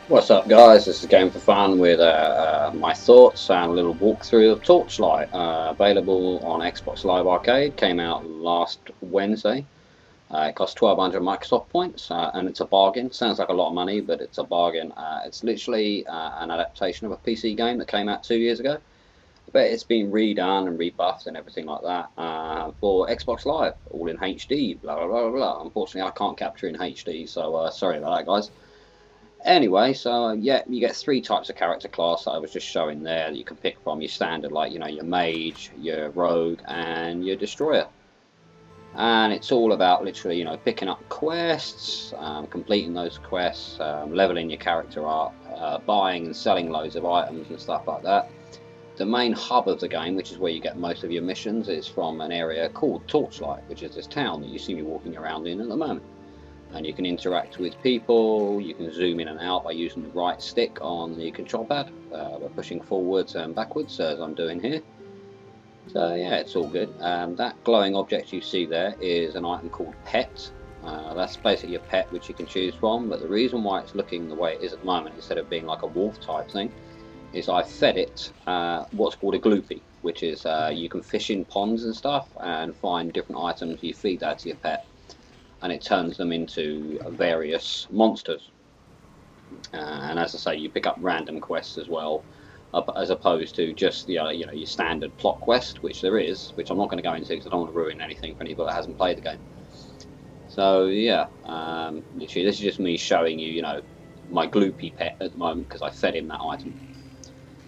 What's up, guys? This is Game for Fun with my thoughts and a little walkthrough of Torchlight. Available on Xbox Live Arcade. Came out last Wednesday. It costs 1,200 Microsoft points, and it's a bargain. Sounds like a lot of money, but it's a bargain. It's literally an adaptation of a PC game that came out 2 years ago. But it's been redone and rebuffed and everything like that for Xbox Live, all in HD. Blah blah blah blah. Unfortunately, I can't capture in HD, so sorry about that, guys. Anyway, so yeah, you get three types of character class that I was just showing there that you can pick from. Your standard, like, your mage, your rogue, and your destroyer. And it's all about literally, picking up quests, completing those quests, leveling your character up, buying and selling loads of items and stuff like that. The main hub of the game, which is where you get most of your missions, is from an area called Torchlight, which is this town that you see me walking around in at the moment. And you can interact with people, you can zoom in and out by using the right stick on the control pad, by pushing forwards and backwards as I'm doing here. So yeah, it's all good. That glowing object you see there is an item called Pet. That's basically a pet which you can choose from, but the reason why it's looking the way it is at the moment, instead of being like a wolf type thing, is I fed it what's called a gloopy, which is you can fish in ponds and stuff and find different items. You feed that to your pet and it turns them into various monsters. And as I say, you pick up random quests as well, as opposed to just your standard plot quest, which there is, which I'm not going to go into because I don't want to ruin anything for anybody that hasn't played the game. So yeah, literally this is just me showing you, my gloopy pet at the moment because I fed him that item.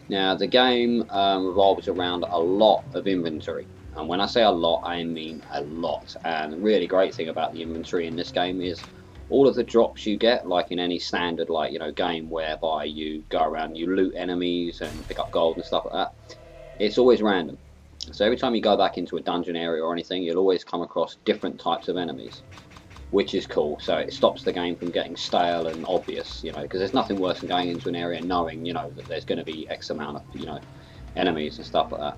Now the game revolves around a lot of inventory. And when I say a lot, I mean a lot. And the really great thing about the inventory in this game is all of the drops you get, like in any standard game whereby you go around, you loot enemies and pick up gold and stuff like that, it's always random. So every time you go back into a dungeon area or anything, you'll always come across different types of enemies, which is cool. So it stops the game from getting stale and obvious, because there's nothing worse than going into an area knowing, that there's going to be X amount of, enemies and stuff like that.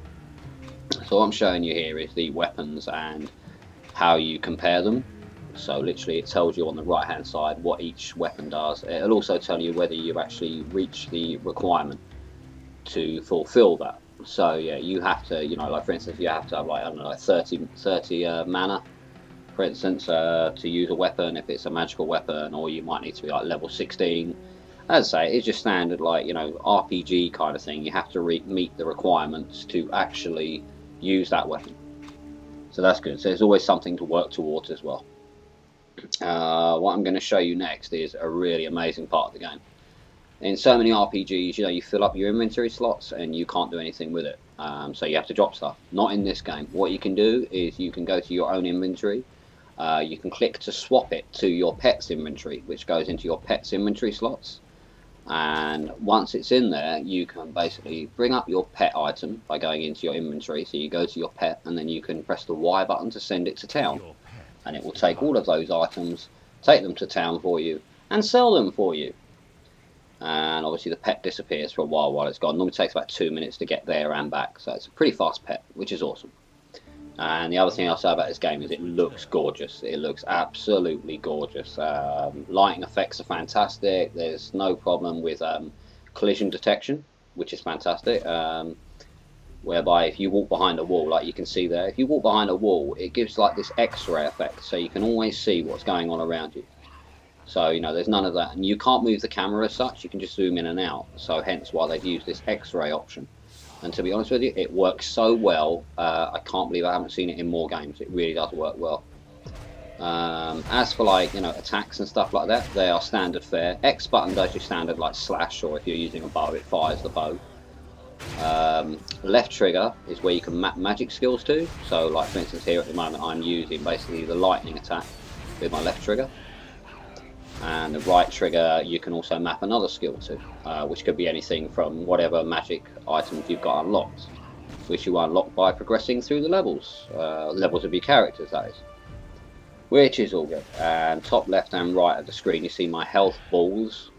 So what I'm showing you here is the weapons and how you compare them. So literally it tells you on the right hand side what each weapon does. It'll also tell you whether you've actually reached the requirement to fulfill that. So yeah, you have to, like for instance, you have to have like, I don't know, like 30 mana, for instance, to use a weapon if it's a magical weapon, or you might need to be like level 16. As I say, it's just standard RPG kind of thing. You have to meet the requirements to actually use that weapon. So that's good. So there's always something to work towards as well. What I'm going to show you next is a really amazing part of the game. In so many RPGs, you fill up your inventory slots and you can't do anything with it. So you have to drop stuff. Not in this game. What you can do is you can go to your own inventory. You can click to swap it to your pet's inventory, which goes into your pet's inventory slots. And once it's in there, you can basically bring up your pet item by going into your inventory. So you go to your pet and then you can press the Y button to send it to town, and it will take all of those items, take them to town for you and sell them for you. And obviously the pet disappears for a while it's gone. Normally takes about 2 minutes to get there and back, so it's a pretty fast pet, which is awesome. And the other thing I'll say about this game is it looks gorgeous. It looks absolutely gorgeous. Lighting effects are fantastic. There's no problem with collision detection, which is fantastic. Whereby if you walk behind a wall, like you can see there, if you walk behind a wall, it gives like this X-ray effect, so you can always see what's going on around you. So, there's none of that. And you can't move the camera as such, you can just zoom in and out. So hence why they've used this X-ray option. And to be honest with you, it works so well. I can't believe I haven't seen it in more games. It really does work well. As for attacks and stuff like that, they are standard fare. X button does your standard slash, or if you're using a bow, it fires the bow. Left trigger is where you can map magic skills to. So like for instance here at the moment I'm using basically the lightning attack with my left trigger. And the right trigger you can also map another skill to, which could be anything from whatever magic items you've got unlocked, which you unlock by progressing through the levels of your characters, that is, which is all good. And top left and right of the screen you see my health balls.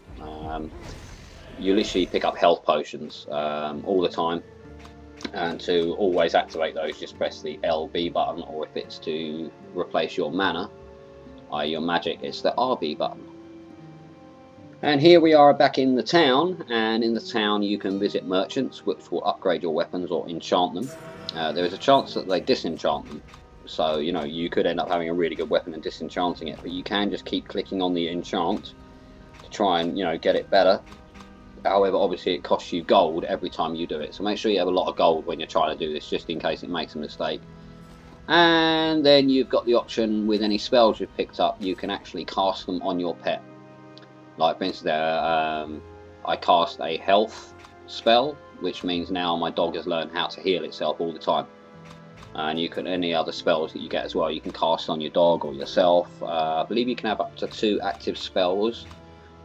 You literally pick up health potions all the time, and to always activate those just press the LB button, or if it's to replace your mana, your magic, it's the RB button. And here we are back in the town, and in the town you can visit merchants which will upgrade your weapons or enchant them. There is a chance that they disenchant them, so you know you could end up having a really good weapon and disenchanting it, but you can just keep clicking on the enchant to try and, you know, get it better. However, obviously it costs you gold every time you do it, so make sure you have a lot of gold when you're trying to do this, just in case it makes a mistake. And then you've got the option with any spells you've picked up, you can actually cast them on your pet. Like for instance, I cast a health spell, which means now my dog has learned how to heal itself all the time. And you can, any other spells that you get as well, you can cast on your dog or yourself. I believe you can have up to 2 active spells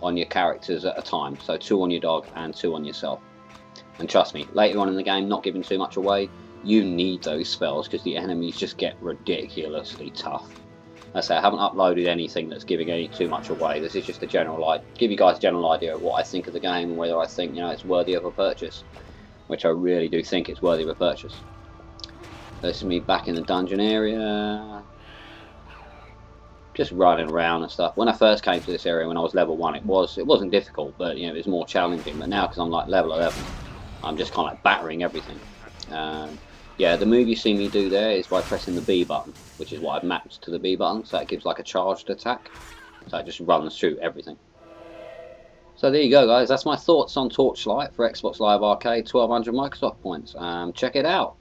on your characters at a time, so 2 on your dog and 2 on yourself. And trust me, later on in the game, not giving too much away, you need those spells because the enemies just get ridiculously tough. I say I haven't uploaded anything that's giving any too much away. This is just a general, give you guys a general idea of what I think of the game and whether I think, you know, it's worthy of a purchase, which I really do think it's worthy of a purchase. This is me back in the dungeon area, just running around and stuff. When I first came to this area when I was level 1, it wasn't difficult, but you know, it was more challenging. But now, because I'm like level 11, I'm just kind of like battering everything. Yeah, the move you see me do there is by pressing the B button, which is what I've mapped to the B button, so it gives like a charged attack. So it just runs through everything. So there you go, guys. That's my thoughts on Torchlight for Xbox Live Arcade, 1200 Microsoft points. Check it out.